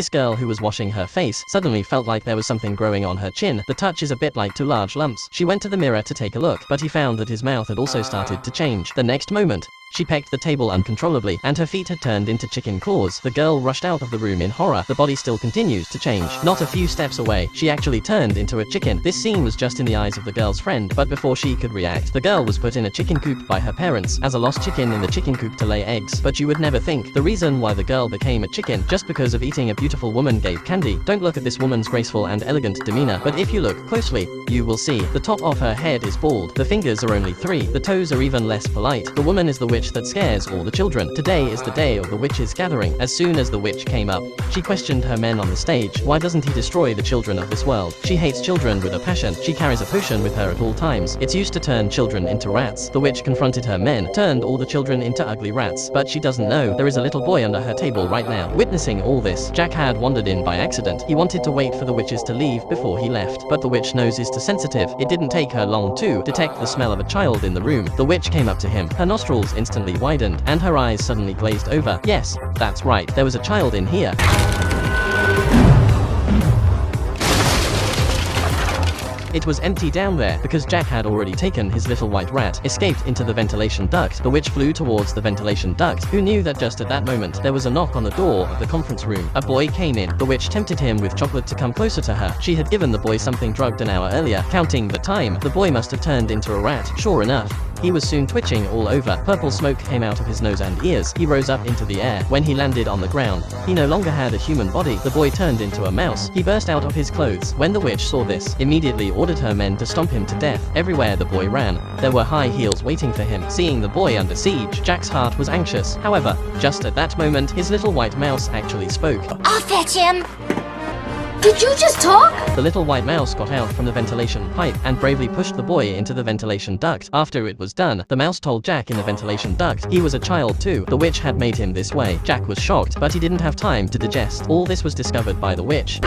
This girl who was washing her face suddenly felt like there was something growing on her chin. The touch is a bit like 2 large lumps. She went to the mirror to take a look, but he found that his mouth had also started to change. The next moment, she pecked the table uncontrollably, and her feet had turned into chicken claws. The girl rushed out of the room in horror. The body still continues to change. Not a few steps away, she actually turned into a chicken. This scene was just in the eyes of the girl's friend, but before she could react, the girl was put in a chicken coop by her parents, as a lost chicken in the chicken coop to lay eggs. But you would never think the reason why the girl became a chicken just because of eating a beautiful woman gave candy. Don't look at this woman's graceful and elegant demeanor, but if you look closely, you will see the top of her head is bald, the fingers are only 3, the toes are even less polite. The woman is the witch that scares all the children. Today is the day of the witch's gathering. As soon as the witch came up, she questioned her men on the stage. Why doesn't he destroy the children of this world? She hates children with a passion. She carries a potion with her at all times. It's used to turn children into rats. The witch confronted her men, turned all the children into ugly rats, but she doesn't know there is a little boy under her table right now. Witnessing all this, Jack had wandered in by accident. He wanted to wait for the witches to leave before he left, but the witch nose is too sensitive. It didn't take her long to detect the smell of a child in the room. The witch came up to him. Her nostrils instantly widened, and her eyes suddenly glazed over. Yes, that's right, there was a child in here. It was empty down there, because Jack had already taken his little white rat, escaped into the ventilation duct. The witch flew towards the ventilation duct. Who knew that just at that moment, there was a knock on the door of the conference room. A boy came in. The witch tempted him with chocolate to come closer to her. She had given the boy something drugged an hour earlier. Counting the time, the boy must have turned into a rat. Sure enough, he was soon twitching all over. Purple smoke came out of his nose and ears. He rose up into the air. When he landed on the ground, he no longer had a human body. The boy turned into a mouse. He burst out of his clothes. When the witch saw this, immediately ordered her men to stomp him to death. Everywhere the boy ran, there were high heels waiting for him. Seeing the boy under siege, Jack's heart was anxious. However, just at that moment, his little white mouse actually spoke. I'll fetch him! Did you just talk? The little white mouse got out from the ventilation pipe and bravely pushed the boy into the ventilation duct. After it was done, the mouse told Jack in the ventilation duct he was a child too. The witch had made him this way. Jack was shocked, but he didn't have time to digest. All this was discovered by the witch.